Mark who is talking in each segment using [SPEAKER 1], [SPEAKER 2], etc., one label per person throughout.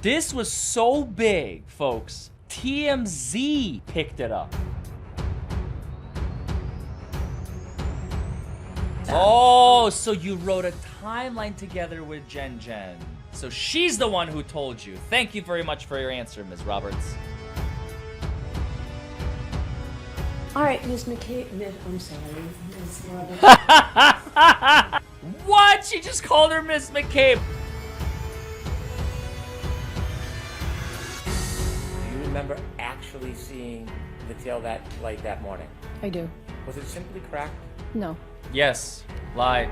[SPEAKER 1] This was so big, folks. TMZ picked it up. Oh, so you wrote a timeline together with Jen. So she's the one who told you. Thank you very much for your answer, Ms. Roberts.
[SPEAKER 2] All right, Ms. McCabe. I'm sorry, Ms. Roberts.
[SPEAKER 1] What? She just called her Miss McCabe.
[SPEAKER 3] Do you remember actually seeing the tail light that morning?
[SPEAKER 2] I do.
[SPEAKER 3] Was it simply cracked?
[SPEAKER 2] No.
[SPEAKER 1] Yes, lied.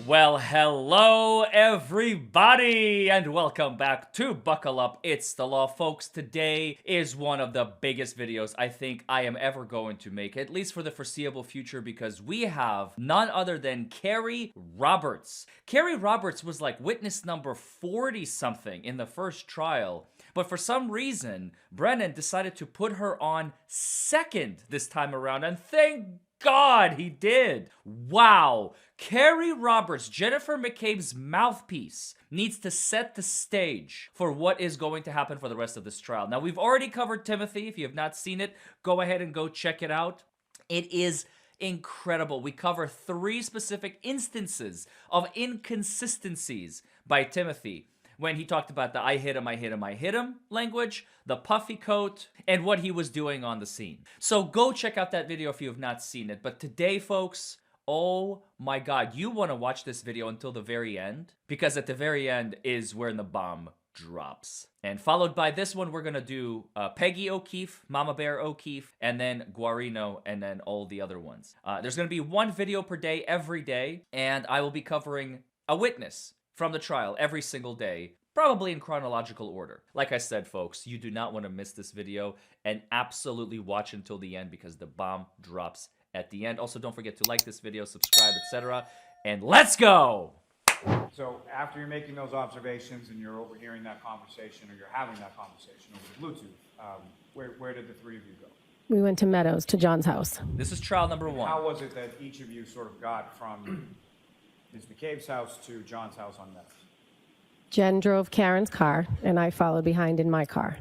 [SPEAKER 1] Well, hello everybody, and welcome back to Buckle Up, It's the Law. Folks, today is one of the biggest videos I think I am ever going to make, at least for the foreseeable future, because we have none other than Kerry Roberts. Kerry Roberts was like witness number 40-something in the first trial, but for some reason, Brennan decided to put her on second this time around, and thank God he did. Wow. Kerry Roberts, Jennifer McCabe's mouthpiece, needs to set the stage for what is going to happen for the rest of this trial. Now, we've already covered Timothy. If you have not seen it, go ahead and go check it out. It is incredible. We cover 3 specific instances of inconsistencies by Timothy. When he talked about the I hit him language, the puffy coat, and what he was doing on the scene. So go check out that video if you have not seen it. But today, folks, oh my God, you want to watch this video until the very end? Because at the very end is where the bomb drops. And followed by this one, we're going to do Peggy O'Keefe, Mama Bear O'Keefe, and then Guarino, and then all the other ones. There's going to be 1 video per day every day, and I will be covering a witness from the trial every single day, probably in chronological order. Like I said, folks, you do not want to miss this video, and absolutely watch until the end because the bomb drops at the end. Also, don't forget to like this video, subscribe, etc. And let's go!
[SPEAKER 4] So after you're making those observations and you're overhearing that conversation, or you're having that conversation over the Bluetooth, where did the 3 of you go?
[SPEAKER 2] We went to Meadows, to John's house.
[SPEAKER 1] This is trial number 1.
[SPEAKER 4] How was it that each of you sort of got from Ms. McCabe's house to John's house on Meadows?
[SPEAKER 2] Jen drove Karen's car, and I followed behind in my car.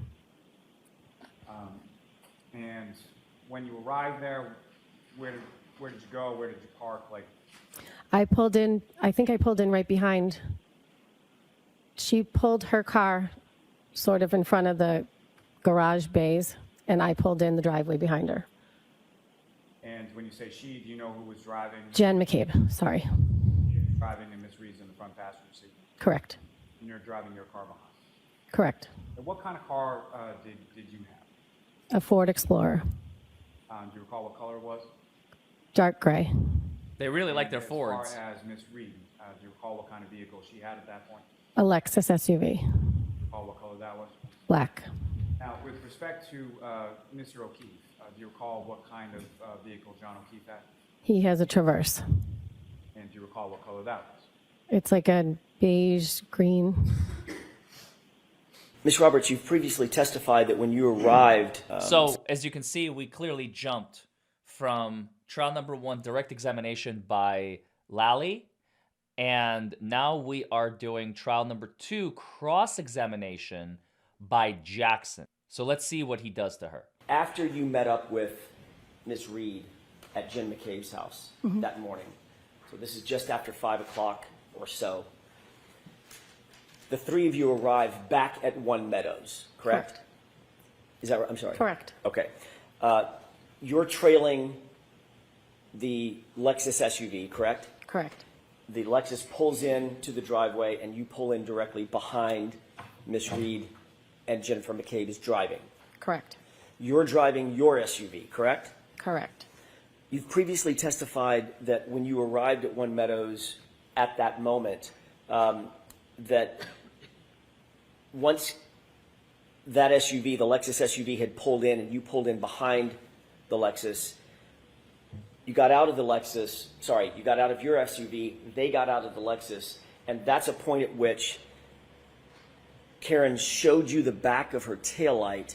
[SPEAKER 4] And when you arrived there, where did you go? Where did you park?
[SPEAKER 2] I pulled in, I think I pulled in right behind. She pulled her car sort of in front of the garage bays, and I pulled in the driveway behind her.
[SPEAKER 4] And when you say she, do you know who was driving?
[SPEAKER 2] Jen McCabe, sorry.
[SPEAKER 4] Driving, and Ms. Reed's in the front passenger seat.
[SPEAKER 2] Correct.
[SPEAKER 4] And you're driving your car behind.
[SPEAKER 2] Correct.
[SPEAKER 4] And what kind of car did you have?
[SPEAKER 2] A Ford Explorer.
[SPEAKER 4] Do you recall what color it was?
[SPEAKER 2] Dark gray.
[SPEAKER 1] They really like their
[SPEAKER 4] As
[SPEAKER 1] Fords.
[SPEAKER 4] far as Ms. Reed, do you recall what kind of vehicle she had at that point?
[SPEAKER 2] A Lexus SUV.
[SPEAKER 4] Do you recall what color that was?
[SPEAKER 2] Black.
[SPEAKER 4] Now, with respect to Mr. O'Keefe, do you recall what kind of vehicle John O'Keefe had?
[SPEAKER 2] He has a Traverse.
[SPEAKER 4] And do you recall what color that was?
[SPEAKER 2] It's like a beige green.
[SPEAKER 5] Ms. Roberts, you've previously testified that when you arrived...
[SPEAKER 1] So, as you can see, we clearly jumped from trial number 1, direct examination by Lally, and now we are doing trial number 2, cross-examination by Jackson. So let's see what he does to her.
[SPEAKER 5] After you met up with Ms. Reed at Jen McCabe's house that morning, so this is just after 5 o'clock or so, the 3 of you arrived back at One Meadows, correct? Is that right? I'm sorry.
[SPEAKER 2] Correct.
[SPEAKER 5] Okay. You're trailing the Lexus SUV, correct?
[SPEAKER 2] Correct.
[SPEAKER 5] The Lexus pulls in to the driveway, and you pull in directly behind Ms. Reed, and Jennifer McCabe is driving.
[SPEAKER 2] Correct.
[SPEAKER 5] You're driving your SUV, correct?
[SPEAKER 2] Correct.
[SPEAKER 5] You've previously testified that when you arrived at One Meadows at that moment, that once that SUV, the Lexus SUV, had pulled in and you pulled in behind the Lexus, you got out of the Lexus, sorry, you got out of your SUV, they got out of the Lexus, and that's a point at which Karen showed you the back of her taillight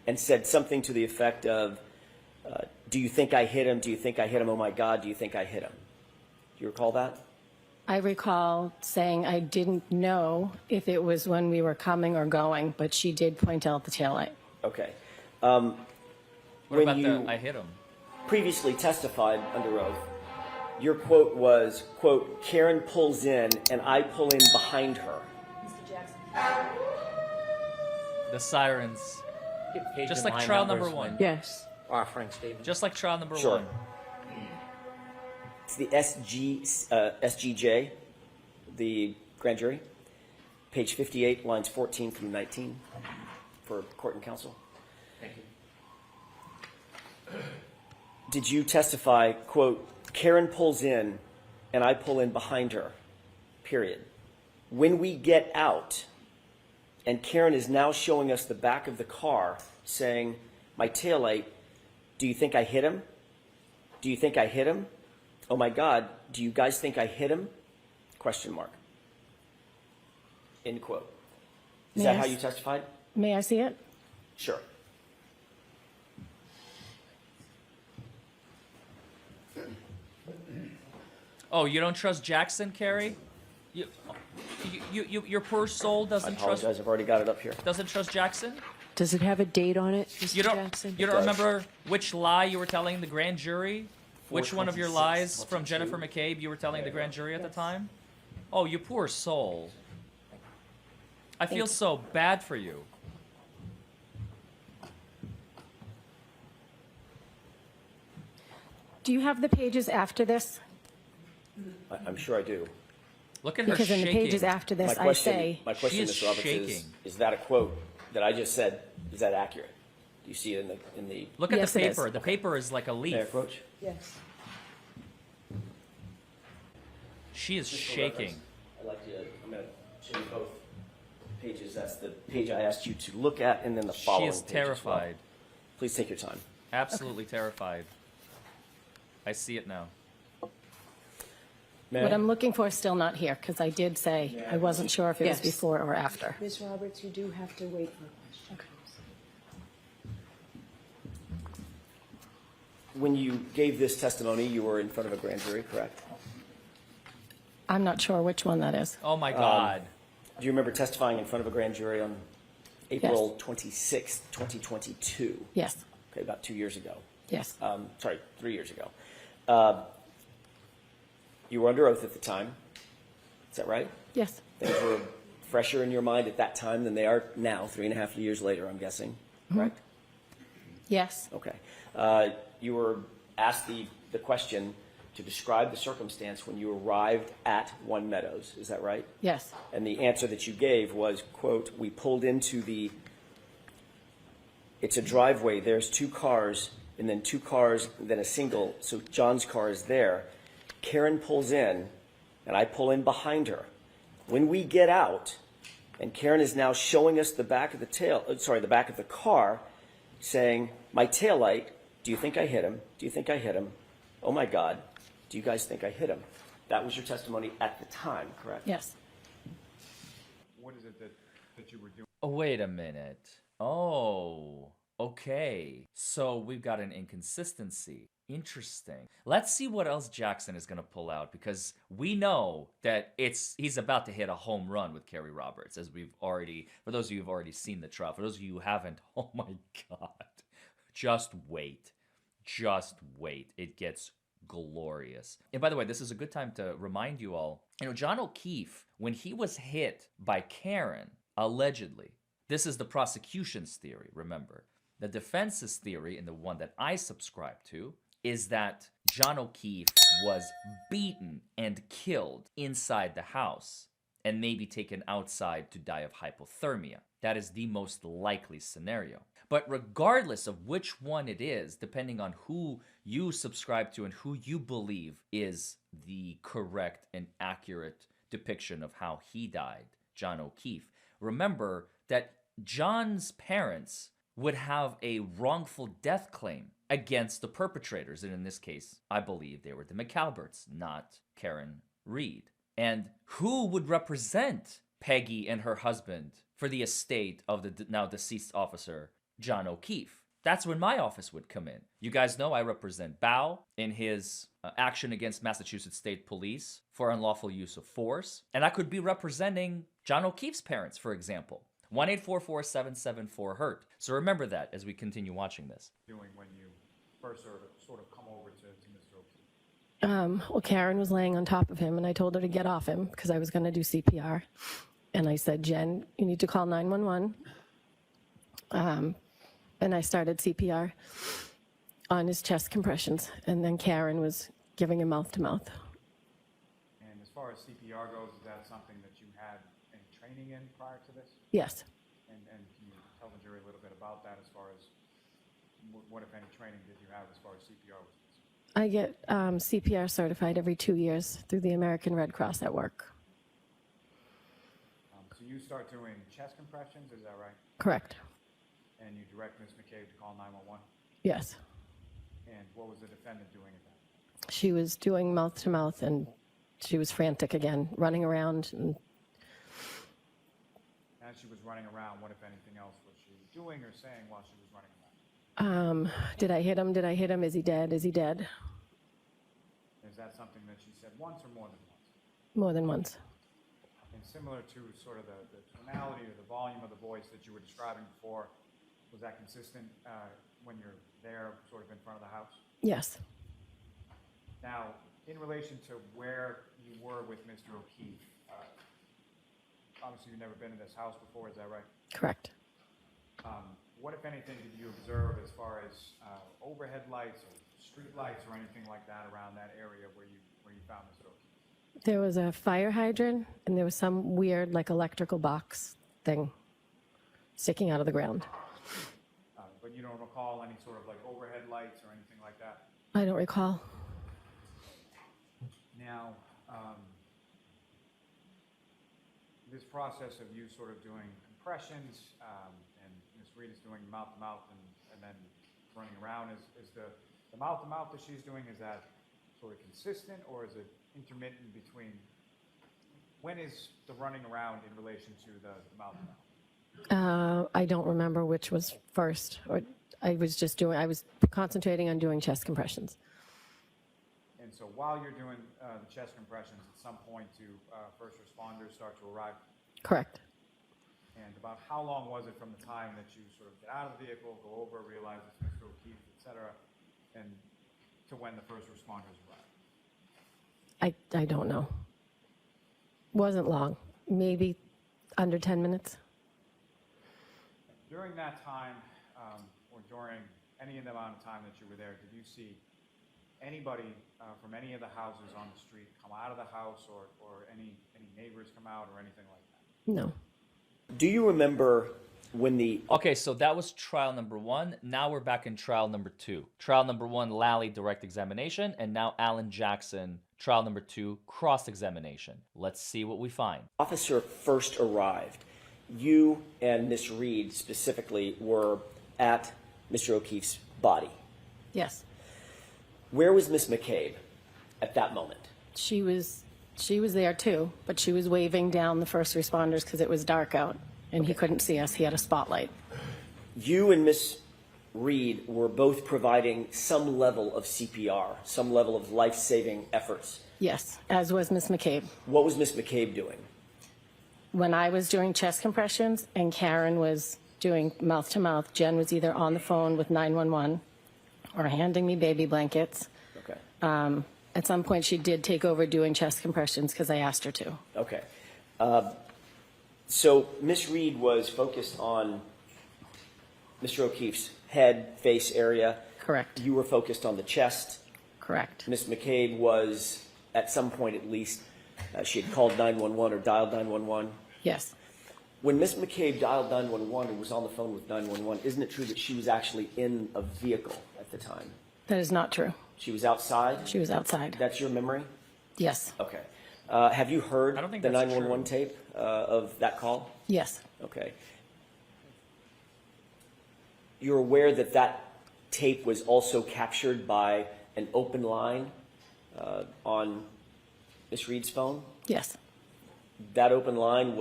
[SPEAKER 5] and said something to the effect of, do you think I hit him? Do you think I hit him? Oh my God, do you think I hit him? Do you recall that?
[SPEAKER 2] I recall saying I didn't know if it was when we were coming or going, but she did point out the taillight.
[SPEAKER 5] Okay.
[SPEAKER 1] What
[SPEAKER 5] When
[SPEAKER 1] about
[SPEAKER 5] you
[SPEAKER 1] I hit him?
[SPEAKER 5] previously testified under oath, your quote was, quote, Karen pulls in and I pull in behind her.
[SPEAKER 3] Mr. Jackson.
[SPEAKER 1] The sirens.
[SPEAKER 3] Page
[SPEAKER 1] Just
[SPEAKER 3] and
[SPEAKER 1] like
[SPEAKER 3] line
[SPEAKER 1] trial
[SPEAKER 3] numbers
[SPEAKER 1] number one.
[SPEAKER 3] when
[SPEAKER 2] Yes.
[SPEAKER 3] offering statement.
[SPEAKER 1] Just like trial number
[SPEAKER 5] Sure.
[SPEAKER 1] one.
[SPEAKER 5] It's the SGJ, the grand jury, page 58, lines 14 through 19 for court and counsel.
[SPEAKER 3] Thank you.
[SPEAKER 5] Did you testify, quote, Karen pulls in and I pull in behind her, period. When we get out, and Karen is now showing us the back of the car saying, my taillight, do you think I hit him? Do you think I hit him? Oh my God, do you guys think I hit him? Question mark. End quote. Is that how you testified?
[SPEAKER 2] May I see it?
[SPEAKER 5] Sure.
[SPEAKER 1] Oh, you don't trust Jackson, Kerry? Your poor soul
[SPEAKER 5] I
[SPEAKER 1] doesn't
[SPEAKER 5] apologize,
[SPEAKER 1] trust
[SPEAKER 5] I've already got it up here.
[SPEAKER 1] Jackson?
[SPEAKER 6] Does it have a date on it, Mr.
[SPEAKER 1] You don't
[SPEAKER 6] Jackson?
[SPEAKER 1] you don't
[SPEAKER 5] does.
[SPEAKER 1] remember which lie you were telling the grand jury? Which one of your
[SPEAKER 5] 426,
[SPEAKER 1] lies from
[SPEAKER 5] 22.
[SPEAKER 1] Jennifer McCabe you were telling the grand jury at the time? Oh, you poor soul. I feel so bad for you.
[SPEAKER 2] Do you have the pages after this?
[SPEAKER 5] I'm sure I do.
[SPEAKER 1] Look at her
[SPEAKER 2] Because in the
[SPEAKER 1] shaking.
[SPEAKER 2] pages after this, I
[SPEAKER 5] My
[SPEAKER 2] say,
[SPEAKER 5] question,
[SPEAKER 1] She is
[SPEAKER 5] Mr. Roberts,
[SPEAKER 1] shaking.
[SPEAKER 5] is that a quote that I just said? Is that accurate? Do you see it in the
[SPEAKER 1] Look at
[SPEAKER 2] Yes,
[SPEAKER 1] the
[SPEAKER 2] it is.
[SPEAKER 1] paper. The paper is like a leaf.
[SPEAKER 5] approach?
[SPEAKER 6] Yes.
[SPEAKER 1] She is
[SPEAKER 5] Just for
[SPEAKER 1] shaking.
[SPEAKER 5] reference, I'd like to. I'm going to show you both pages. That's the page I asked you to look at, and then the
[SPEAKER 1] She
[SPEAKER 5] following.
[SPEAKER 1] is
[SPEAKER 5] page as well.
[SPEAKER 1] terrified.
[SPEAKER 5] Please take your time.
[SPEAKER 1] Absolutely terrified. I see it now.
[SPEAKER 5] May
[SPEAKER 2] what
[SPEAKER 5] I?
[SPEAKER 2] I'm looking for is still not here, because I did say I wasn't sure if it was
[SPEAKER 6] Yes.
[SPEAKER 2] before or after.
[SPEAKER 6] Ms. Roberts, you do have to wait for a question.
[SPEAKER 5] When you gave this testimony, you were in front of a grand jury, correct?
[SPEAKER 2] I'm not sure which one that is.
[SPEAKER 1] Oh my God.
[SPEAKER 5] Do you remember testifying in front of a grand jury on April 26th, 2022?
[SPEAKER 2] Yes,
[SPEAKER 5] Okay, about 2 years ago.
[SPEAKER 2] yes,
[SPEAKER 5] Sorry, 3 years ago. You were under oath at the time. Is that right?
[SPEAKER 2] yes,
[SPEAKER 5] Things were fresher in your mind at that time than they are now, 3.5 years later, I'm guessing. Correct?
[SPEAKER 2] yes,
[SPEAKER 5] Okay. You were asked the question to describe the circumstance when you arrived at One Meadows. Is that right?
[SPEAKER 2] yes,
[SPEAKER 5] And the answer that you gave was, quote, we pulled into it's a driveway, there's two cars, and then two cars, then a single, so John's car is there. Karen pulls in, and I pull in behind her. When we get out, and Karen is now showing us the back of the back of the car, saying, my taillight, do you think I hit him? Do you think I hit him? Oh my God, do you guys think I hit him? That was your testimony at the time, correct?
[SPEAKER 2] yes.
[SPEAKER 4] What is it that you were doing?
[SPEAKER 1] Oh, wait a minute. Oh, okay. So we've got an inconsistency. Interesting. Let's see what else Jackson is going to pull out, because we know that he's about to hit a home run with Kerry Roberts, as we've already, for those of you who've already seen the trial, for those of you who haven't, oh my God. Just wait. Just wait. It gets glorious. And by the way, this is a good time to remind you all, John O'Keefe, when he was hit by Karen, allegedly, this is the prosecution's theory, remember. The defense's theory, and the one that I subscribe to, is that John O'Keefe was beaten and killed inside the house and maybe taken outside to die of hypothermia. That is the most likely scenario. But regardless of which one it is, depending on who you subscribe to and who you believe is the correct and accurate depiction of how he died, John O'Keefe, remember that John's parents would have a wrongful death claim against the perpetrators. And in this case, I believe they were the McAlberts, not Karen Reed. And who would represent Peggy and her husband for the estate of the now deceased officer, John O'Keefe? That's when my office would come in. You guys know I represent Bao in his action against Massachusetts State Police for unlawful use of force. And I could be representing John O'Keefe's parents, for example. 1-844-774-HURT. So remember that as we continue watching this.
[SPEAKER 4] Doing when you first sort of come over to Mr. O'Keefe?
[SPEAKER 2] Well, Karen was laying on top of him, and I told her to get off him because I was going to do CPR. And I said, Jen, you need to call 911. And I started CPR on his chest compressions. And then Karen was giving him mouth to mouth.
[SPEAKER 4] And as far as CPR goes, is that something that you had any training in prior to this?
[SPEAKER 2] Yes.
[SPEAKER 4] And can you tell the jury a little bit about that as far as what, if any, training did you have as far as CPR was concerned?
[SPEAKER 2] I get CPR certified every 2 years through the American Red Cross at work.
[SPEAKER 4] So you start doing chest compressions, is that right?
[SPEAKER 2] Correct.
[SPEAKER 4] And you direct Ms. McCabe to call 911?
[SPEAKER 2] Yes.
[SPEAKER 4] And what was the defendant doing at that?
[SPEAKER 2] She was doing mouth to mouth, and she was frantic again, running around. And
[SPEAKER 4] as she was running around, what, if anything else, was she doing or saying while she was running around?
[SPEAKER 2] Did I hit him? Did I hit him? Is he dead? Is he dead?
[SPEAKER 4] Is that something that she said once or more than once?
[SPEAKER 2] More than once.
[SPEAKER 4] And similar to sort of the tonality or the volume of the voice that you were describing before, was that consistent when you're there sort of in front of the house?
[SPEAKER 2] Yes.
[SPEAKER 4] Now, in relation to where you were with Mr. O'Keefe, obviously you've never been in this house before, is that right?
[SPEAKER 2] Correct.
[SPEAKER 4] What, if anything, did you observe as far as overhead lights or street lights or anything like that around that area where you found Mr. O'Keefe?
[SPEAKER 2] There was a fire hydrant, and there was some weird, like, electrical box thing sticking out of the ground.
[SPEAKER 4] But you don't recall any sort of like overhead lights or anything like that?
[SPEAKER 2] I don't recall.
[SPEAKER 4] Now, this process of you sort of doing compressions and Ms. Reed is doing mouth-to-mouth and then running around, is the mouth-to-mouth that she's doing, is that sort of consistent or is it intermittent between, when is the running around in relation to the mouth-to-mouth?
[SPEAKER 2] I don't remember which was first. Or I was concentrating on doing chest compressions.
[SPEAKER 4] And so while you're doing the chest compressions, at some point do first responders start to arrive?
[SPEAKER 2] Correct.
[SPEAKER 4] And about how long was it from the time that you sort of get out of the vehicle, go over, realize it's Mr. O'Keefe, et cetera, and to when the first responders arrive?
[SPEAKER 2] I don't know. Wasn't long. Maybe under 10 minutes.
[SPEAKER 4] During that time, or during any amount of time that you were there, did you see anybody from any of the houses on the street come out of the house or any neighbors come out or anything like that?
[SPEAKER 2] No.
[SPEAKER 5] Do you remember when the
[SPEAKER 1] Okay, so that was trial number 1. Now we're back in trial number 2. Trial number 1, Lally, direct examination, and now Alan Jackson, trial number 2, cross-examination. Let's see what we find.
[SPEAKER 5] officer first arrived, you and Miss Reed specifically were at Mr. O'Keefe's body.
[SPEAKER 2] Yes.
[SPEAKER 5] Where was Miss McCabe at that moment?
[SPEAKER 2] She was there too, but she was waving down the first responders because it was dark out and he couldn't see us. He had a spotlight.
[SPEAKER 5] You and Miss Reed were both providing some level of CPR, some level of life-saving efforts.
[SPEAKER 2] Yes, as was Miss McCabe.
[SPEAKER 5] What was Miss McCabe doing?
[SPEAKER 2] When I was doing chest compressions and Karen was doing mouth to mouth, Jen was either on the phone with 911 or handing me baby blankets.
[SPEAKER 5] Okay.
[SPEAKER 2] At some point, she did take over doing chest compressions because I asked her to.
[SPEAKER 5] Okay. So Miss Reed was focused on Mr. O'Keefe's head, face area.
[SPEAKER 2] Correct.
[SPEAKER 5] You were focused on the chest.
[SPEAKER 2] Correct.
[SPEAKER 5] Miss McCabe was, at some point at least, she had called 911 or dialed 911.
[SPEAKER 2] Yes.
[SPEAKER 5] When Miss McCabe dialed 911 and was on the phone with 911, isn't it true that she was actually in a vehicle at the time?
[SPEAKER 2] That is not true.
[SPEAKER 5] She was outside?
[SPEAKER 2] She was outside.
[SPEAKER 5] That's your memory?
[SPEAKER 2] Yes.
[SPEAKER 5] Okay. Have you heard
[SPEAKER 1] I don't think
[SPEAKER 5] the
[SPEAKER 1] that's
[SPEAKER 5] 911
[SPEAKER 1] true.
[SPEAKER 5] tape of that call?
[SPEAKER 2] Yes.
[SPEAKER 5] Okay. You're aware that that tape was also captured by an open line on Miss Reed's phone?
[SPEAKER 2] Yes.
[SPEAKER 5] That open line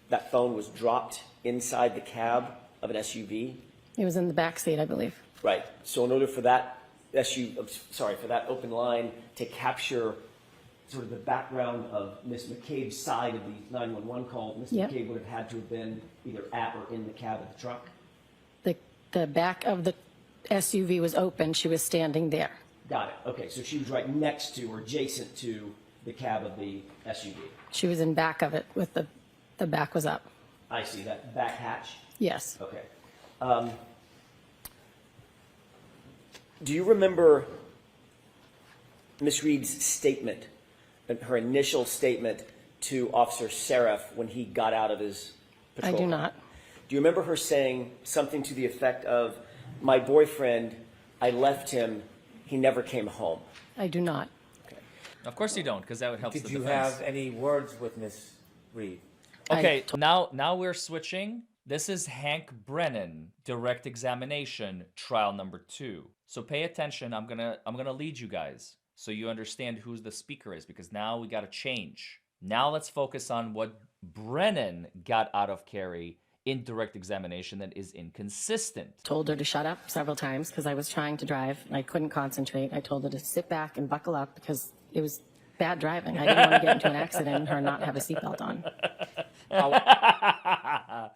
[SPEAKER 5] that phone was dropped inside the cab of an SUV?
[SPEAKER 2] It was in the back seat, I believe.
[SPEAKER 5] Right. So in order for that for that open line to capture sort of the background of Ms. McCabe's side of the 911 call, Ms.
[SPEAKER 2] Yep.
[SPEAKER 5] McCabe would have had to have been either at or in the cab of the truck?
[SPEAKER 2] The back of the SUV was open. She was standing there.
[SPEAKER 5] Got it. Okay, so she was right next to or adjacent to the cab of the SUV.
[SPEAKER 2] She was in back of it with the back was up.
[SPEAKER 5] I see, that back hatch?
[SPEAKER 2] Yes.
[SPEAKER 5] Okay. Do you remember Ms. Reed's statement, her initial statement to Officer Seraph when he got out of his patrol
[SPEAKER 2] I do
[SPEAKER 5] car?
[SPEAKER 2] not.
[SPEAKER 5] Do you remember her saying something to the effect of, "My boyfriend, I left him, he never came home"?
[SPEAKER 2] I do not.
[SPEAKER 1] Of course you don't, because that would help the
[SPEAKER 3] Did you
[SPEAKER 1] defense.
[SPEAKER 3] have any words with Miss Reed?
[SPEAKER 1] Okay, now we're switching. This is Hank Brennan, direct examination, trial number 2. So pay attention. I'm gonna lead you guys so you understand who the speaker is, because now we got to change. Now let's focus on what Brennan got out of Kerry in direct examination that is inconsistent.
[SPEAKER 2] Told her to shut up several times because I was trying to drive and I couldn't concentrate. I told her to sit back and buckle up because it was bad driving. I didn't want to get into an accident and her not have a seatbelt on.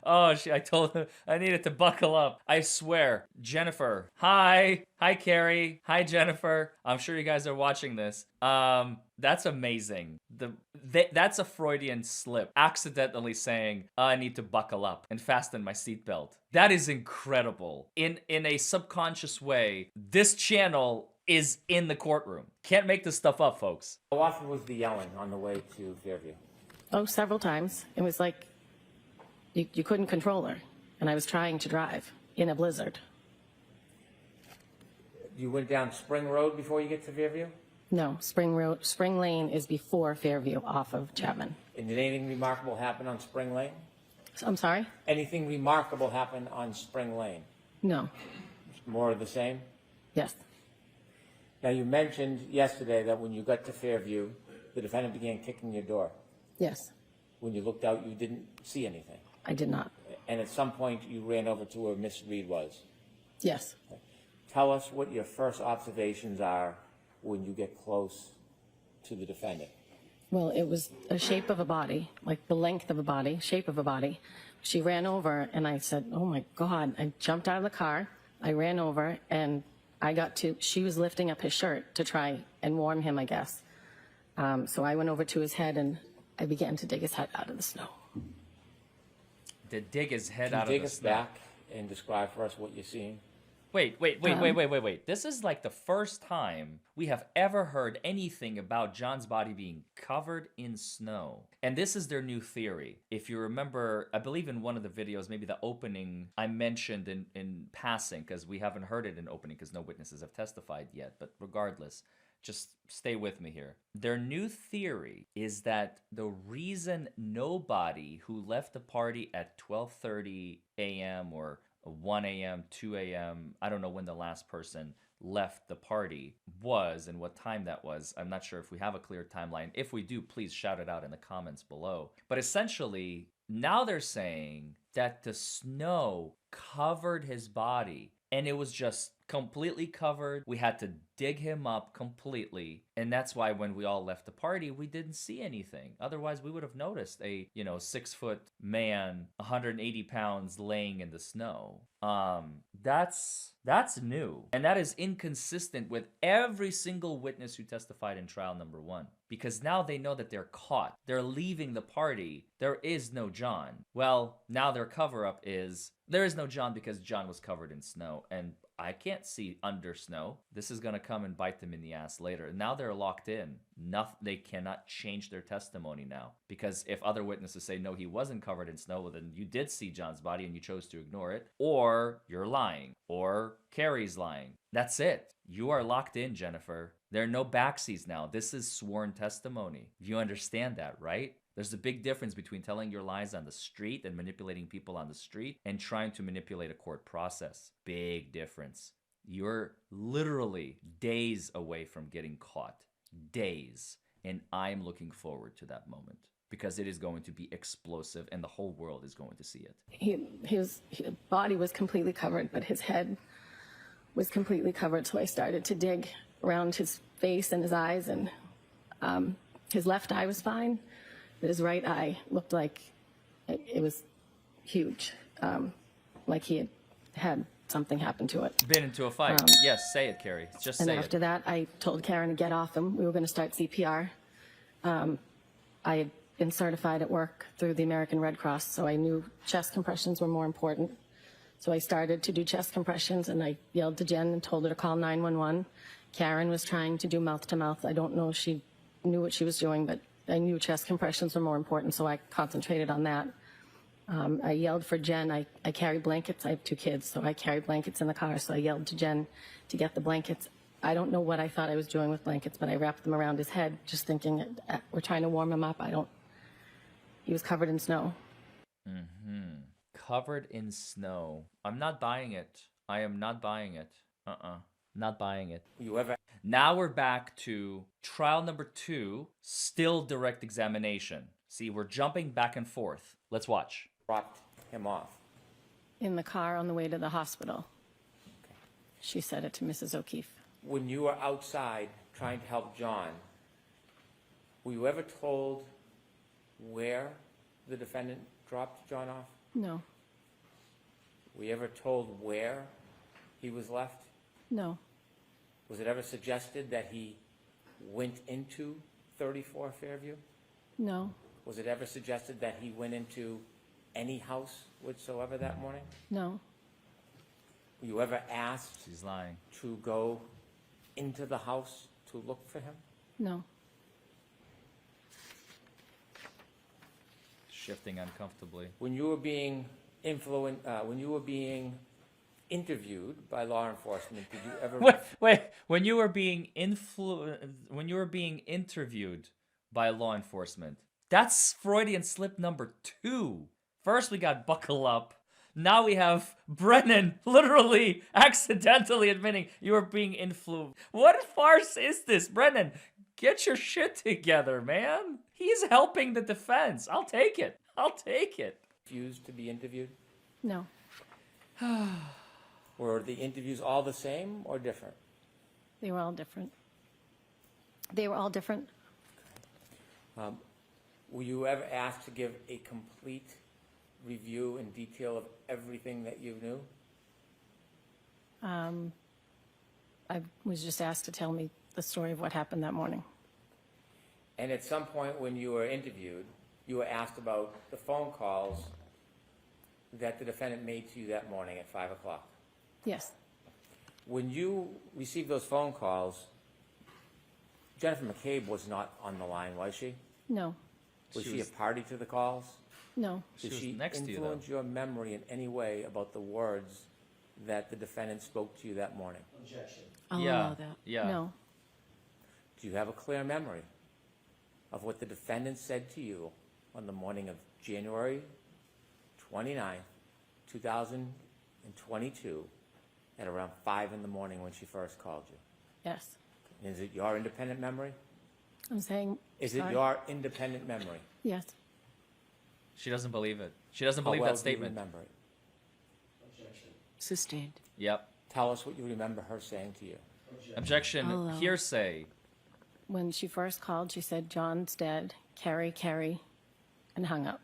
[SPEAKER 1] I told her I needed to buckle up. I swear. Jennifer. Hi, Kerry. Hi, Jennifer. I'm sure you guys are watching this. That's amazing. That's a Freudian slip. Accidentally saying, I need to buckle up and fasten my seatbelt. That is incredible. In a subconscious way, this channel is in the courtroom. Can't make this stuff up, folks.
[SPEAKER 3] How often was the yelling on the way to Fairview?
[SPEAKER 2] Oh, several times. It was like you couldn't control her. And I was trying to drive in a blizzard.
[SPEAKER 3] You went down Spring Road before you get to Fairview?
[SPEAKER 2] No, Spring Lane is before Fairview off of Chapman.
[SPEAKER 3] And did anything remarkable happen on Spring Lane?
[SPEAKER 2] I'm sorry?
[SPEAKER 3] Anything remarkable happen on Spring Lane?
[SPEAKER 2] No.
[SPEAKER 3] More of the same?
[SPEAKER 2] Yes.
[SPEAKER 3] Now, you mentioned yesterday that when you got to Fairview, the defendant began kicking your door.
[SPEAKER 2] Yes.
[SPEAKER 3] When you looked out, you didn't see anything.
[SPEAKER 2] I did not.
[SPEAKER 3] And at some point, you ran over to where Miss Reed was.
[SPEAKER 2] Yes.
[SPEAKER 3] Tell us what your first observations are when you get close to the defendant.
[SPEAKER 2] Well, it was a shape of a body, like the length of a body, shape of a body. She ran over and I said, oh my God. I jumped out of the car. I ran over and she was lifting up his shirt to try and warm him, I guess. So I went over to his head and I began to dig his head out of the snow.
[SPEAKER 1] To dig his head
[SPEAKER 3] Can
[SPEAKER 1] out
[SPEAKER 3] you
[SPEAKER 1] of
[SPEAKER 3] take
[SPEAKER 1] the
[SPEAKER 3] us
[SPEAKER 1] snow.
[SPEAKER 3] back and describe for us what you're seeing?
[SPEAKER 1] Wait. This is like the first time we have ever heard anything about John's body being covered in snow. And this is their new theory. If you remember, I believe in one of the videos, maybe the opening, I mentioned in passing, because we haven't heard it in opening because no witnesses have testified yet. But regardless, just stay with me here. Their new theory is that the reason nobody who left the party at 12:30 a.m. or 1 a.m., 2 a.m., I don't know when the last person left the party was and what time that was. I'm not sure if we have a clear timeline. If we do, please shout it out in the comments below. But essentially, now they're saying that the snow covered his body and it was just completely covered. We had to dig him up completely. And that's why when we all left the party, we didn't see anything. Otherwise, we would have noticed a, 6-foot man, 180 pounds laying in the snow. That's new. And that is inconsistent with every single witness who testified in trial number 1. Because now they know that they're caught. They're leaving the party. There is no John. Well, now their cover-up is there is no John because John was covered in snow. And I can't see under snow. This is going to come and bite them in the ass later. Now they're locked in. They cannot change their testimony now. Because if other witnesses say, no, he wasn't covered in snow, well, then you did see John's body and you chose to ignore it. Or you're lying. Or Kerry's lying. That's it. You are locked in, Jennifer. There are no backseas now. This is sworn testimony. You understand that, right? There's a big difference between telling your lies on the street and manipulating people on the street and trying to manipulate a court process. Big difference. You're literally days away from getting caught. Days. And I'm looking forward to that moment because it is going to be explosive and the whole world is going to see it.
[SPEAKER 2] His body was completely covered, but his head was completely covered. So I started to dig around his face and his eyes, and his left eye was fine, but his right eye looked like it was huge, like he had had something happen to it.
[SPEAKER 1] Been into a fight. Yes, say it, Kerry. Just
[SPEAKER 2] And
[SPEAKER 1] say
[SPEAKER 2] after
[SPEAKER 1] it.
[SPEAKER 2] that, I told Karen to get off him. We were going to start CPR. I had been certified at work through the American Red Cross, so I knew chest compressions were more important. So I started to do chest compressions, and I yelled to Jen and told her to call 911. Karen was trying to do mouth-to-mouth. I don't know if she knew what she was doing, but I knew chest compressions were more important, so I concentrated on that. I yelled for Jen. I carry blankets. I have 2 kids, so I carry blankets in the car, so I yelled to Jen to get the blankets. I don't know what I thought I was doing with blankets, but I wrapped them around his head, just thinking we're trying to warm him up. He was covered in snow.
[SPEAKER 1] Covered in snow. I'm not buying it. I am not buying it. Not buying it.
[SPEAKER 3] You ever
[SPEAKER 1] Now we're back to trial number 2, still direct examination. See, we're jumping back and forth. Let's watch.
[SPEAKER 3] dropped him off?
[SPEAKER 2] In the car on the way to the hospital. She said it to Mrs. O'Keefe.
[SPEAKER 3] When you were outside trying to help John, were you ever told where the defendant dropped John off?
[SPEAKER 2] No,
[SPEAKER 3] Were you ever told where he was left?
[SPEAKER 2] no,
[SPEAKER 3] Was it ever suggested that he went into 34 Fairview?
[SPEAKER 2] no,
[SPEAKER 3] Was it ever suggested that he went into any house whatsoever that morning?
[SPEAKER 2] no,
[SPEAKER 3] Were you ever asked
[SPEAKER 1] She's lying.
[SPEAKER 3] to go into the house to look for him?
[SPEAKER 2] no,
[SPEAKER 1] Shifting uncomfortably.
[SPEAKER 3] When you were being when you were being interviewed by law enforcement, did you ever?
[SPEAKER 1] Wait. When you were being interviewed by law enforcement, that's Freudian slip number 2. First we got buckle up. Now we have Brennan literally accidentally admitting you were being influenced. What farce is this, Brennan? Get your shit together, man. He's helping the defense. I'll take it.
[SPEAKER 3] Refused to be interviewed?
[SPEAKER 2] no.
[SPEAKER 3] Were the interviews all the same or different?
[SPEAKER 2] They were all different. They were all different.
[SPEAKER 3] Were you ever asked to give a complete review and detail of everything that you knew?
[SPEAKER 2] I was just asked to tell me the story of what happened that morning.
[SPEAKER 3] And at some point when you were interviewed, you were asked about the phone calls that the defendant made to you that morning at 5 o'clock.
[SPEAKER 2] Yes,
[SPEAKER 3] When you received those phone calls, Jennifer McCabe was not on the line, was she?
[SPEAKER 2] no,
[SPEAKER 3] Was
[SPEAKER 1] She
[SPEAKER 3] she
[SPEAKER 1] was-
[SPEAKER 3] a party to the calls?
[SPEAKER 2] no,
[SPEAKER 1] She
[SPEAKER 3] Did
[SPEAKER 1] was
[SPEAKER 3] she
[SPEAKER 1] next to you, though.
[SPEAKER 3] influence your memory in any way about the words that the defendant spoke to you that morning?
[SPEAKER 6] I'll
[SPEAKER 1] yeah.
[SPEAKER 6] allow that.
[SPEAKER 1] Yeah.
[SPEAKER 2] no,
[SPEAKER 3] Do you have a clear memory of what the defendant said to you on the morning of January 29th, 2022, at around 5 in the morning when she first called you?
[SPEAKER 2] yes.
[SPEAKER 3] Is it your independent memory?
[SPEAKER 2] I'm saying.
[SPEAKER 3] Is it
[SPEAKER 2] sorry.
[SPEAKER 3] your independent memory?
[SPEAKER 2] Yes,
[SPEAKER 1] She doesn't believe it. She doesn't
[SPEAKER 3] How
[SPEAKER 1] believe
[SPEAKER 3] well
[SPEAKER 1] that
[SPEAKER 3] do you
[SPEAKER 1] statement.
[SPEAKER 3] remember it?
[SPEAKER 6] Sustained.
[SPEAKER 1] Yep.
[SPEAKER 3] Tell us what you remember her saying to you.
[SPEAKER 1] Objection.
[SPEAKER 6] I'll allow it.
[SPEAKER 1] Hearsay.
[SPEAKER 2] when she first called, she said, "John's dead, Kerry," and hung up.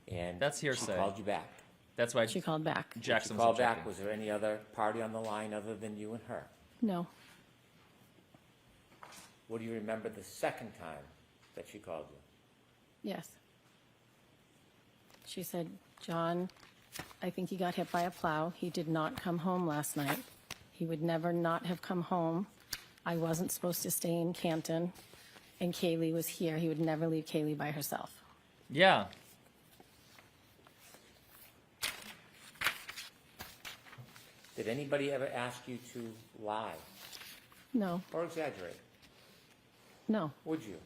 [SPEAKER 3] And
[SPEAKER 1] That's
[SPEAKER 3] she
[SPEAKER 1] hearsay.
[SPEAKER 3] called you back.
[SPEAKER 1] That's why
[SPEAKER 2] She called back.
[SPEAKER 3] When she
[SPEAKER 1] Jackson was
[SPEAKER 3] called
[SPEAKER 1] objecting.
[SPEAKER 3] back, was there any other party on the line other than you and her?
[SPEAKER 2] No,
[SPEAKER 3] What do you remember the second time that she called you?
[SPEAKER 2] yes. She said, "John, I think he got hit by a plow. He did not come home last night. He would never not have come home. I wasn't supposed to stay in Canton, and Kaylee was here. He would never leave Kaylee by herself."
[SPEAKER 1] Yeah.
[SPEAKER 3] Did anybody ever ask you to lie
[SPEAKER 2] No,
[SPEAKER 3] or exaggerate?
[SPEAKER 2] no.
[SPEAKER 3] Would you?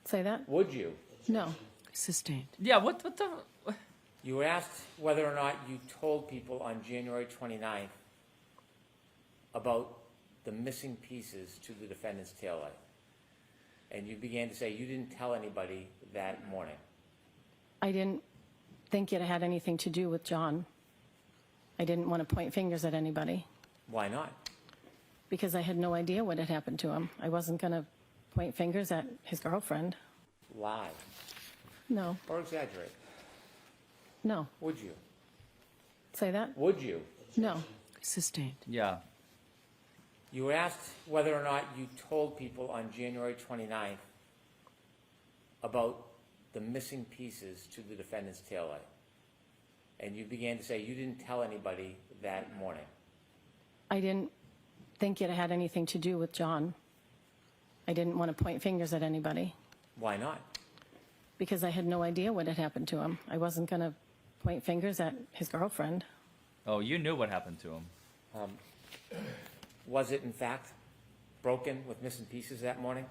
[SPEAKER 2] Say that?
[SPEAKER 3] Would you?
[SPEAKER 2] No,
[SPEAKER 6] Sustained.
[SPEAKER 1] Yeah, what the...
[SPEAKER 3] You were asked whether or not you told people on January 29th about the missing pieces to the defendant's taillight. And you began to say you didn't tell anybody that morning.
[SPEAKER 2] I didn't think it had anything to do with John. I didn't want to point fingers at anybody
[SPEAKER 3] Why not?
[SPEAKER 2] because I had no idea what had happened to him. I wasn't going to point fingers at his girlfriend.
[SPEAKER 3] Lie
[SPEAKER 2] No,
[SPEAKER 3] or exaggerate.
[SPEAKER 2] no.
[SPEAKER 3] Would you?
[SPEAKER 2] Say that?
[SPEAKER 3] Would you?
[SPEAKER 2] No.
[SPEAKER 6] Sustained.
[SPEAKER 1] Yeah.
[SPEAKER 3] You were asked whether or not you told people on January 29th about the missing pieces to the defendant's taillight. And you began to say you didn't tell anybody that morning.
[SPEAKER 2] I didn't think it had anything to do with John. I didn't want to point fingers at anybody
[SPEAKER 3] Why not?
[SPEAKER 2] because I had no idea what had happened to him. I wasn't going to point fingers at his girlfriend.
[SPEAKER 1] Oh, you knew what happened to him.
[SPEAKER 3] Was it, in fact, broken with missing pieces that morning?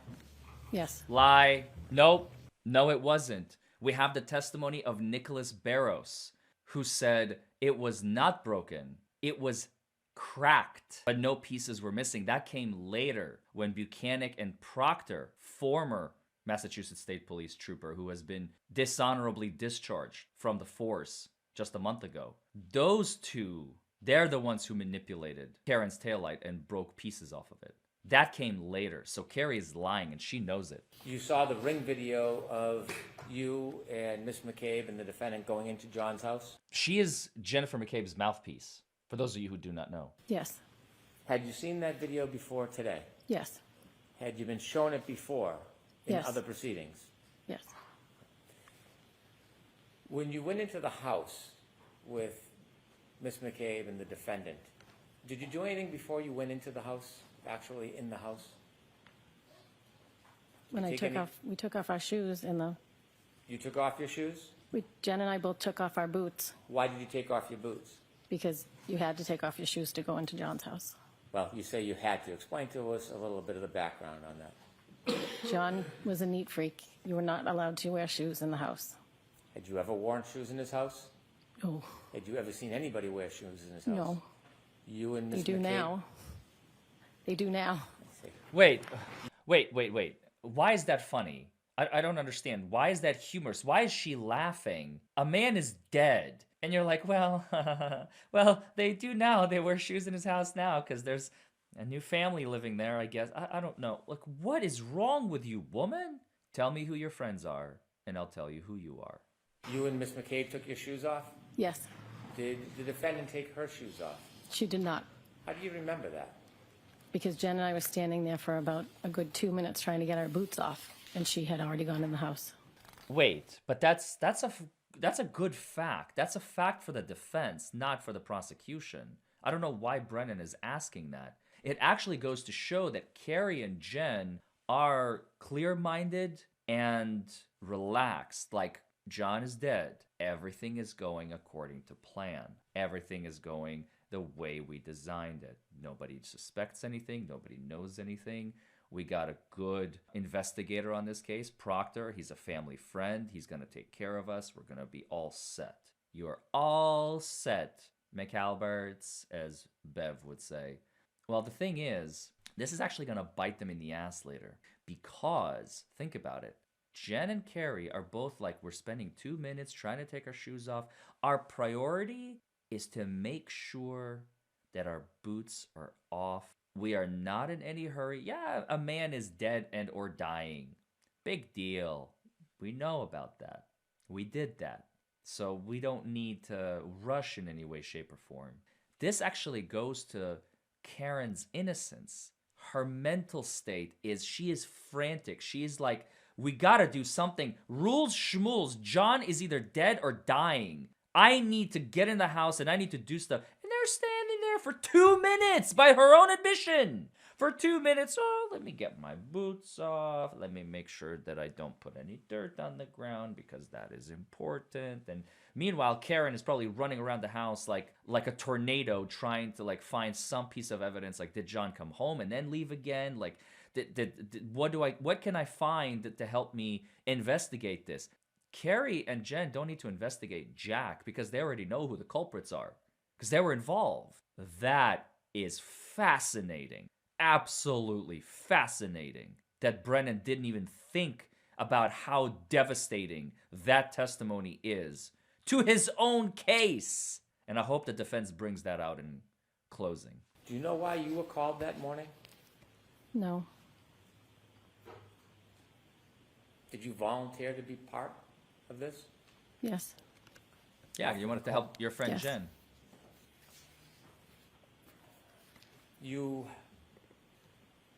[SPEAKER 2] Yes.
[SPEAKER 1] Lie. Nope. No, it wasn't. We have the testimony of Nicholas Barros, who said it was not broken. It was cracked, but no pieces were missing. That came later when Buchanan and Proctor, former Massachusetts State Police trooper who has been dishonorably discharged from the force just a month ago. Those two, they're the ones who manipulated Karen's taillight and broke pieces off of it. That came later. So Kerry is lying and she knows it.
[SPEAKER 3] You saw the ring video of you and Miss McCabe and the defendant going into John's house?
[SPEAKER 1] She is Jennifer McCabe's mouthpiece, for those of you who do not know.
[SPEAKER 2] Yes.
[SPEAKER 3] Had you seen that video before today?
[SPEAKER 2] Yes.
[SPEAKER 3] Had you been shown it before in
[SPEAKER 2] Yes.
[SPEAKER 3] other proceedings?
[SPEAKER 2] Yes.
[SPEAKER 3] When you went into the house with Miss McCabe and the defendant, did you do anything before you went into the house, actually in the house?
[SPEAKER 2] When
[SPEAKER 3] Take any-
[SPEAKER 2] we took off our shoes
[SPEAKER 3] You took off your shoes?
[SPEAKER 2] Jen and I both took off our boots
[SPEAKER 3] Why did you take off your boots?
[SPEAKER 2] because you had to take off your shoes to go into John's house.
[SPEAKER 3] Well, you say you had to. Explain to us a little bit of the background on that.
[SPEAKER 2] John was a neat freak. You were not allowed to wear shoes in the house.
[SPEAKER 3] Had you ever worn shoes in his house?
[SPEAKER 2] Oh,
[SPEAKER 3] Had you ever seen anybody wear shoes in his house?
[SPEAKER 2] no.
[SPEAKER 3] You and
[SPEAKER 2] They
[SPEAKER 3] Miss
[SPEAKER 2] do
[SPEAKER 3] McCabe?
[SPEAKER 2] now. They do now.
[SPEAKER 1] Wait. Why is that funny? I don't understand. Why is that humorous? Why is she laughing? A man is dead. And you're like, well, well, they do now. They wear shoes in his house now because there's a new family living there, I guess. I don't know. Like, what is wrong with you, woman? Tell me who your friends are, and I'll tell you who you are.
[SPEAKER 3] You and Miss McCabe took your shoes off?
[SPEAKER 2] Yes.
[SPEAKER 3] Did the defendant take her shoes off?
[SPEAKER 2] She did not
[SPEAKER 3] How do you remember that?
[SPEAKER 2] because Jen and I were standing there for about a good 2 minutes trying to get our boots off, and she had already gone in the house.
[SPEAKER 1] Wait, but that's a good fact. That's a fact for the defense, not for the prosecution. I don't know why Brennan is asking that. It actually goes to show that Kerry and Jen are clear-minded and relaxed. Like, John is dead. Everything is going according to plan. Everything is going the way we designed it. Nobody suspects anything. Nobody knows anything. We got a good investigator on this case, Proctor. He's a family friend. He's going to take care of us. We're going to be all set. You're all set, McAlberts, as Bev would say. Well, the thing is, this is actually going to bite them in the ass later because, think about it, Jen and Kerry are both like, we're spending 2 minutes trying to take our shoes off. Our priority is to make sure that our boots are off. We are not in any hurry. Yeah, a man is dead and or dying. Big deal. We know about that. We did that. So we don't need to rush in any way, shape, or form. This actually goes to Karen's innocence. Her mental state is she is frantic. She is like, we gotta do something. Rules schmools. John is either dead or dying. I need to get in the house and I need to do stuff. And they're standing there for 2 minutes by her own admission. For 2 minutes, oh, let me get my boots off. Let me make sure that I don't put any dirt on the ground because that is important. And meanwhile, Karen is probably running around the house like a tornado trying to like find some piece of evidence. Like, did John come home and then leave again? Like, what can I find to help me investigate this? Kerry and Jen don't need to investigate Jack because they already know who the culprits are because they were involved. That is fascinating. Absolutely fascinating. that Brennan didn't even think about how devastating that testimony is to his own case. And I hope the defense brings that out in closing.
[SPEAKER 3] Do you know why you were called that morning?
[SPEAKER 2] No.
[SPEAKER 3] Did you volunteer to be part of this?
[SPEAKER 2] Yes.
[SPEAKER 1] Yeah, you wanted to help your friend
[SPEAKER 2] Yes.
[SPEAKER 1] Jen.
[SPEAKER 3] You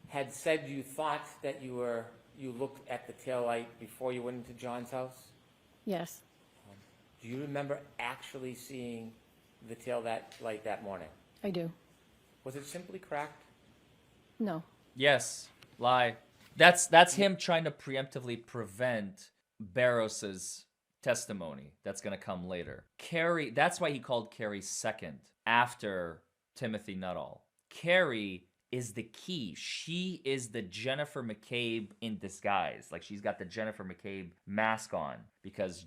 [SPEAKER 3] had said you thought that you looked at the taillight before you went into John's house.
[SPEAKER 2] Yes.
[SPEAKER 3] Do you remember actually seeing the tail light that morning?
[SPEAKER 2] I do.
[SPEAKER 3] Was it simply cracked?
[SPEAKER 2] No.
[SPEAKER 1] Yes, lie. That's him trying to preemptively prevent Barros's testimony that's going to come later. Kerry, that's why he called Kerry second after Timothy Nuttall. Kerry is the key. She is the Jennifer McCabe in disguise. Like, she's got the Jennifer McCabe mask on because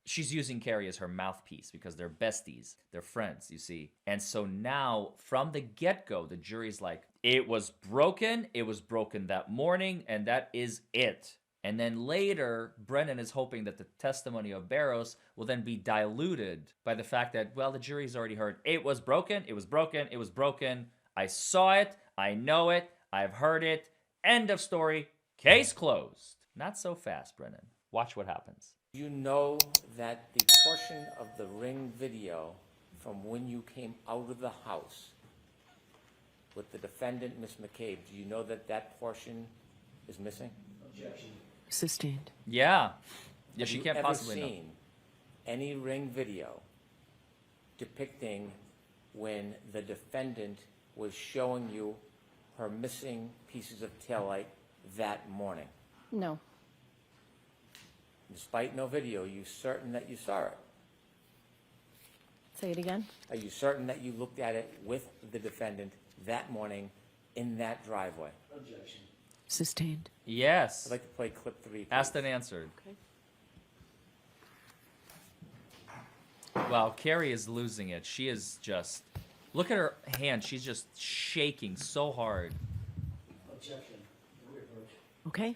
[SPEAKER 1] she's using Kerry as her mouthpiece because they're besties. They're friends, you see. And so now, from the get-go, the jury's like, it was broken that morning, and that is it. And then later, Brennan is hoping that the testimony of Barros will then be diluted by the fact that, well, the jury's already heard, it was broken. I saw it, I know it, I've heard it, end of story, case closed. Not so fast, Brennan. Watch what happens.
[SPEAKER 3] You know that the portion of the ring video from when you came out of the house with the defendant, Ms. McCabe, do you know that that portion is missing?
[SPEAKER 5] Objection.
[SPEAKER 6] Sustained.
[SPEAKER 1] Yeah. Yeah, she
[SPEAKER 3] Have
[SPEAKER 1] can't
[SPEAKER 3] you
[SPEAKER 1] possibly
[SPEAKER 3] ever
[SPEAKER 1] know.
[SPEAKER 3] seen any ring video depicting when the defendant was showing you her missing pieces of taillight that morning?
[SPEAKER 2] No.
[SPEAKER 3] Despite no video, are you certain that you saw it?
[SPEAKER 2] Say it again.
[SPEAKER 3] Are you certain that you looked at it with the defendant that morning in that driveway?
[SPEAKER 5] Objection.
[SPEAKER 6] Sustained.
[SPEAKER 1] Yes.
[SPEAKER 3] I'd like to play clip 3. Please.
[SPEAKER 1] Asked and answered.
[SPEAKER 6] Okay.
[SPEAKER 1] Wow, Kerry is losing it. She is just... Look at her hand. She's just shaking so hard.
[SPEAKER 5] Objection.
[SPEAKER 6] Okay.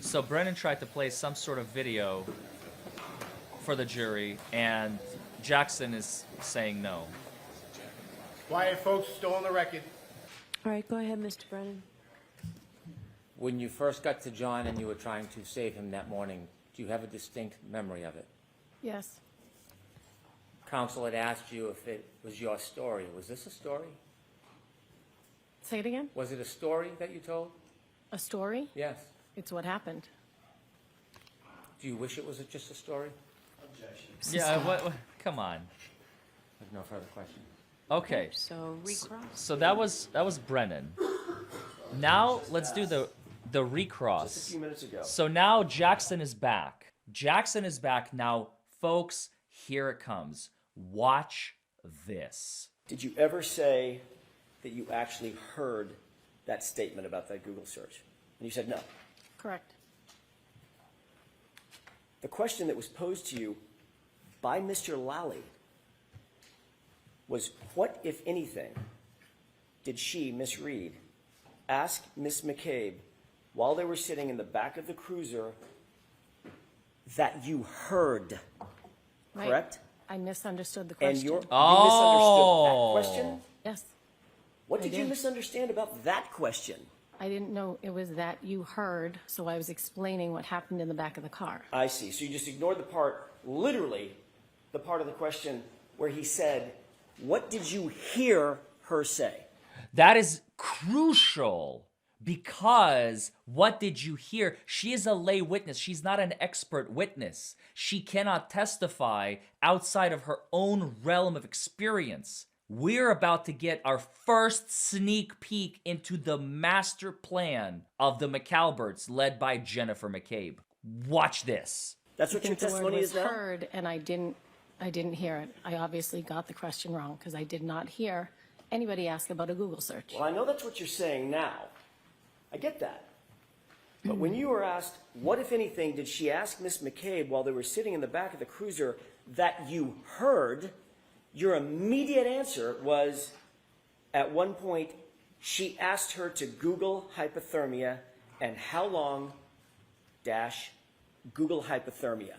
[SPEAKER 1] So Brennan tried to play some sort of video for the jury, and Jackson is saying no.
[SPEAKER 7] Quiet, folks. Still on the record.
[SPEAKER 6] All right, go ahead, Mr. Brennan.
[SPEAKER 3] When you first got to John and you were trying to save him that morning, do you have a distinct memory of it?
[SPEAKER 2] Yes.
[SPEAKER 3] Counsel had asked you if it was your story. Was this a story?
[SPEAKER 2] Say it again.
[SPEAKER 3] Was it a story that you told?
[SPEAKER 2] A story?
[SPEAKER 3] Yes.
[SPEAKER 2] It's what happened.
[SPEAKER 3] Do you wish it was just a story?
[SPEAKER 5] Objection.
[SPEAKER 1] Yeah, what? Come on.
[SPEAKER 3] I have no further questions.
[SPEAKER 1] Okay.
[SPEAKER 6] So recross.
[SPEAKER 1] So that was Brennan. Now let's do the recross.
[SPEAKER 5] Just a few minutes ago.
[SPEAKER 1] So now Jackson is back. Jackson is back. Now, folks, here it comes. Watch this.
[SPEAKER 5] Did you ever say that you actually heard that statement about that Google search? And you said no.
[SPEAKER 2] Correct.
[SPEAKER 5] The question that was posed to you by Mr. Lally was, what, if anything, did she, Miss Reed, ask Miss McCabe while they were sitting in the back of the cruiser that you heard?
[SPEAKER 2] Right.
[SPEAKER 5] Correct?
[SPEAKER 2] I misunderstood the
[SPEAKER 5] And
[SPEAKER 2] question.
[SPEAKER 5] you
[SPEAKER 1] Oh.
[SPEAKER 5] misunderstood that question?
[SPEAKER 2] Yes.
[SPEAKER 5] What
[SPEAKER 2] I
[SPEAKER 5] did you
[SPEAKER 2] did.
[SPEAKER 5] misunderstand about that question?
[SPEAKER 2] I didn't know it was that you heard, so I was explaining what happened in the back of the car.
[SPEAKER 5] I see. So you just ignored the part, literally, the part of the question where he said, what did you hear her say?
[SPEAKER 1] That is crucial because what did you hear? She is a lay witness. She's not an expert witness. She cannot testify outside of her own realm of experience. We're about to get our first sneak peek into the master plan of the McAlberts led by Jennifer McCabe. Watch this.
[SPEAKER 5] That's
[SPEAKER 2] I
[SPEAKER 5] what your
[SPEAKER 2] think the word
[SPEAKER 5] testimony
[SPEAKER 2] was
[SPEAKER 5] is now?
[SPEAKER 2] heard, and I didn't hear it. I obviously got the question wrong because I did not hear anybody ask about a Google search.
[SPEAKER 5] Well, I know that's what you're saying now. I get that. But when you were asked, what, if anything, did she ask Miss McCabe while they were sitting in the back of the cruiser that you heard, your immediate answer was, at one point, She asked her to Google hypothermia and how long dash Google hypothermia,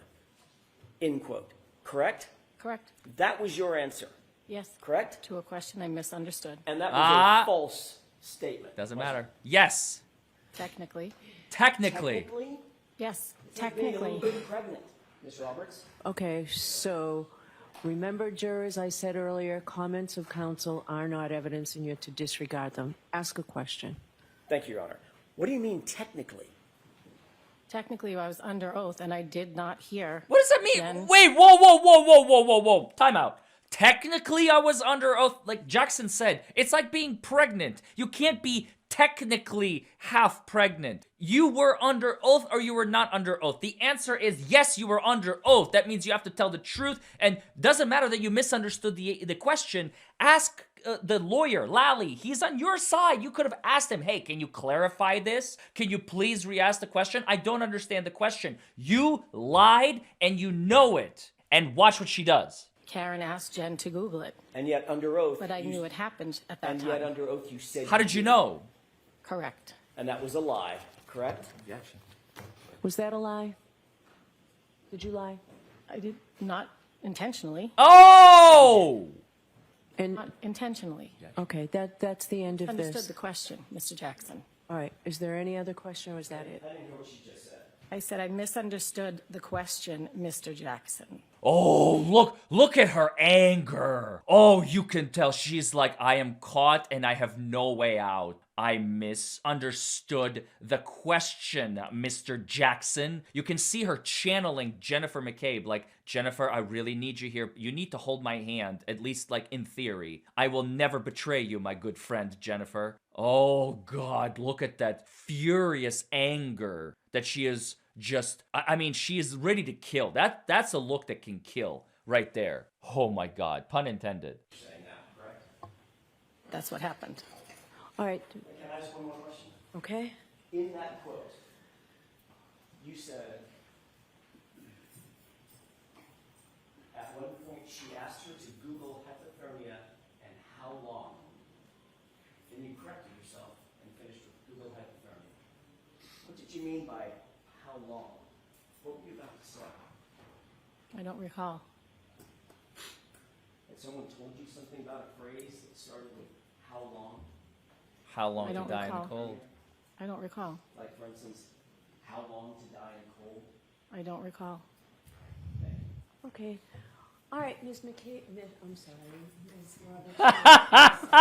[SPEAKER 5] end quote. Correct?
[SPEAKER 2] Correct.
[SPEAKER 5] That was your answer,
[SPEAKER 2] Yes.
[SPEAKER 5] correct?
[SPEAKER 2] To a question I misunderstood.
[SPEAKER 5] And that was a false statement.
[SPEAKER 1] Doesn't
[SPEAKER 5] wasn't
[SPEAKER 1] matter. Yes.
[SPEAKER 2] Technically.
[SPEAKER 5] it?
[SPEAKER 1] Technically.
[SPEAKER 5] Technically?
[SPEAKER 2] Yes.
[SPEAKER 5] It's like being a
[SPEAKER 2] Technically.
[SPEAKER 5] little bit pregnant, Ms. Roberts.
[SPEAKER 6] Okay, so remember, jurors, I said earlier, comments of counsel are not evidence and you're to disregard them. Ask a question.
[SPEAKER 5] Thank you, Your Honor. What do you mean technically?
[SPEAKER 2] Technically, I was under oath and I did not hear.
[SPEAKER 1] What does that mean?
[SPEAKER 2] Jen.
[SPEAKER 1] Wait, whoa. Time out. Technically, I was under oath. Like Jackson said, it's like being pregnant. You can't be technically half pregnant. You were under oath or you were not under oath. The answer is yes, you were under oath. That means you have to tell the truth. And doesn't matter that you misunderstood the question. Ask the lawyer, Lally. He's on your side. You could have asked him, hey, can you clarify this? Can you please re-ask the question? I don't understand the question. You lied and you know it. And watch what she does.
[SPEAKER 2] Karen asked Jen to Google it,
[SPEAKER 5] And yet under oath.
[SPEAKER 2] but I
[SPEAKER 5] you-
[SPEAKER 2] knew it happened at that
[SPEAKER 5] And
[SPEAKER 2] time.
[SPEAKER 5] yet under oath you said.
[SPEAKER 1] How did you know?
[SPEAKER 2] Correct.
[SPEAKER 5] And that was a lie, correct?
[SPEAKER 6] Was that a lie? Did you lie?
[SPEAKER 2] I did not intentionally.
[SPEAKER 1] Oh!
[SPEAKER 6] And,
[SPEAKER 2] Not intentionally.
[SPEAKER 6] okay, that's the end of
[SPEAKER 2] Understood
[SPEAKER 6] this.
[SPEAKER 2] the question, Mr. Jackson.
[SPEAKER 6] All right, is there any other question or is that it?
[SPEAKER 2] I said I misunderstood the question, Mr. Jackson.
[SPEAKER 1] Oh, look at her anger. Oh, you can tell she's like, I am caught and I have no way out. I misunderstood the question, Mr. Jackson. You can see her channeling Jennifer McCabe, like, Jennifer, I really need you here. You need to hold my hand, at least like in theory. I will never betray you, my good friend, Jennifer. Oh, God, look at that furious anger that she is just, I mean, she is ready to kill. That's a look that can kill right there. Oh, my God, pun intended.
[SPEAKER 2] That's what happened.
[SPEAKER 6] All right,
[SPEAKER 5] Can I ask one more question?
[SPEAKER 6] okay?
[SPEAKER 5] In that quote, you said, at one point she asked her to Google hypothermia and how long. Then you corrected yourself and finished with Google hypothermia. What did you mean by how long? What were you about to say?
[SPEAKER 2] I don't recall.
[SPEAKER 5] Had someone told you something about a phrase that started with how long?
[SPEAKER 1] How long
[SPEAKER 2] I
[SPEAKER 1] to
[SPEAKER 2] don't
[SPEAKER 1] die in the
[SPEAKER 2] recall.
[SPEAKER 1] cold?
[SPEAKER 2] I don't recall.
[SPEAKER 5] Like, for instance, how long to die in cold?
[SPEAKER 2] I don't recall.
[SPEAKER 6] Okay. All right, Ms. McCabe, I'm sorry, Ms. Roberts.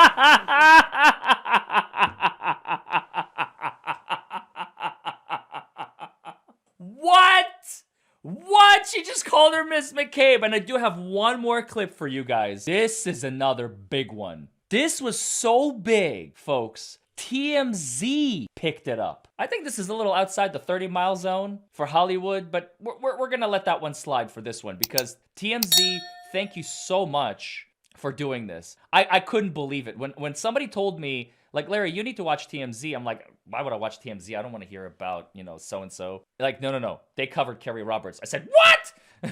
[SPEAKER 1] What? She just called her Miss McCabe. And I do have one more clip for you guys. This is another big one. This was so big, folks. TMZ picked it up. I think this is a little outside the 30-mile zone for Hollywood, but we're going to let that one slide for this one because TMZ, thank you so much for doing this. I couldn't believe it. When somebody told me, like, Larry, you need to watch TMZ, I'm like, why would I watch TMZ? I don't want to hear about, so-and-so. Like, no. They covered Kerry Roberts. I said, what?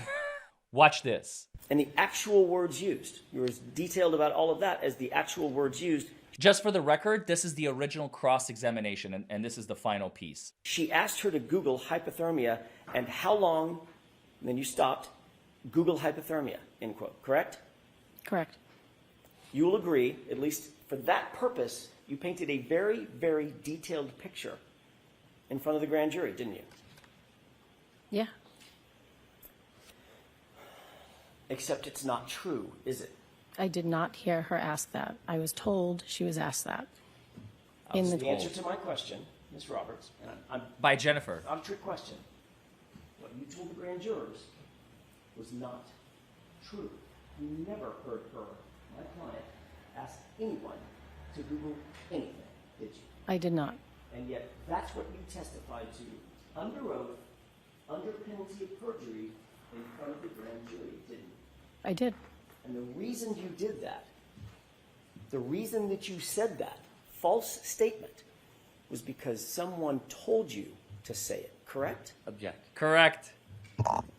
[SPEAKER 1] Watch this.
[SPEAKER 5] And the actual words used. You were as detailed about all of that as the actual words used.
[SPEAKER 1] Just for the record, this is the original cross-examination, and this is the final piece.
[SPEAKER 5] She asked her to Google hypothermia and how long, and then you stopped, Google hypothermia, end quote, correct?
[SPEAKER 2] Correct.
[SPEAKER 5] You will agree, at least for that purpose, you painted a very, very detailed picture in front of the grand jury, didn't you?
[SPEAKER 2] Yeah.
[SPEAKER 5] Except it's not true, is it?
[SPEAKER 2] I did not hear her ask that. I was told she was asked that. In
[SPEAKER 5] The
[SPEAKER 2] the
[SPEAKER 5] answer to my question, Ms. Roberts, and
[SPEAKER 1] By Jennifer.
[SPEAKER 5] I'm a trick question. What you told the grand jurors was not true. You never heard her, my client, ask anyone to Google anything, did you?
[SPEAKER 2] I did not.
[SPEAKER 5] And yet, that's what you testified to under oath, under penalty of perjury, in front of the grand jury, didn't you?
[SPEAKER 2] I did.
[SPEAKER 5] And the reason you did that, the reason that you said that false statement, was because someone told you to say it, correct?
[SPEAKER 3] Object.
[SPEAKER 1] Correct.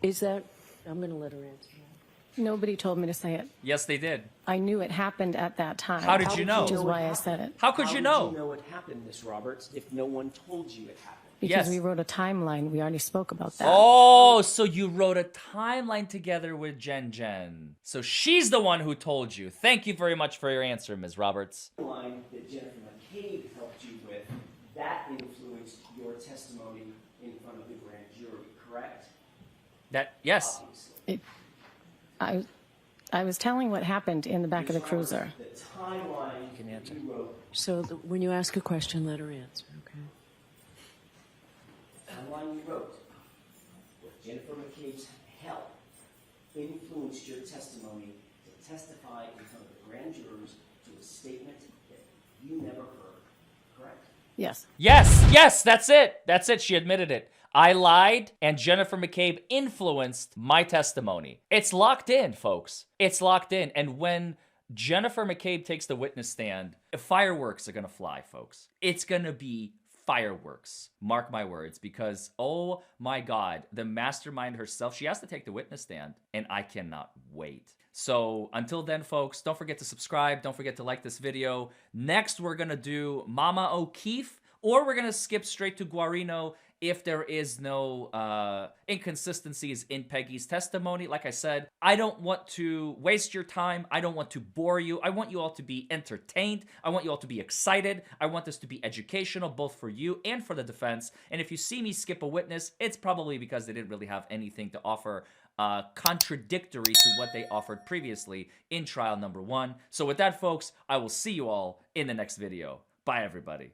[SPEAKER 6] Is that, I'm going to let her answer that.
[SPEAKER 2] Nobody told me to say it.
[SPEAKER 1] Yes, they did.
[SPEAKER 2] I knew it happened at that time.
[SPEAKER 1] How did you know?
[SPEAKER 2] Which is why I said it.
[SPEAKER 1] How could you know?
[SPEAKER 5] How did you know it happened, Ms. Roberts, if no one told you it happened?
[SPEAKER 2] Because
[SPEAKER 1] Yes.
[SPEAKER 2] we wrote a timeline. We already spoke about that.
[SPEAKER 1] Oh, so you wrote a timeline together with Jen. So she's the one who told you. Thank you very much for your answer, Ms. Roberts.
[SPEAKER 5] The line that Jennifer McCabe helped you with, that influenced your testimony in front of the grand jury, correct?
[SPEAKER 1] Yes.
[SPEAKER 5] Obviously.
[SPEAKER 2] I was telling what happened in the back of the
[SPEAKER 5] Ms. Roberts,
[SPEAKER 2] cruiser.
[SPEAKER 5] The timeline that you wrote,
[SPEAKER 6] So when you ask a question, let her answer, okay?
[SPEAKER 5] the timeline you wrote, with Jennifer McCabe's help, influenced your testimony to testify in front of the grand jurors to a statement that you never heard, correct?
[SPEAKER 2] Yes.
[SPEAKER 1] Yes, that's it. She admitted it. I lied, and Jennifer McCabe influenced my testimony. It's locked in, folks. It's locked in. And when Jennifer McCabe takes the witness stand, fireworks are gonna fly, folks. It's gonna be fireworks. Mark my words, because oh my God, the mastermind herself, she has to take the witness stand, and I cannot wait. So until then, folks, don't forget to subscribe. Don't forget to like this video. Next, we're gonna do Mama O'Keefe, or we're gonna skip straight to Guarino if there is no inconsistencies in Peggy's testimony. Like I said, I don't want to waste your time. I don't want to bore you. I want you all to be entertained. I want you all to be excited. I want this to be educational, both for you and for the defense. And if you see me skip a witness, it's probably because they didn't really have anything to offer contradictory to what they offered previously in trial number 1. So with that, folks, I will see you all in the next video. Bye, everybody.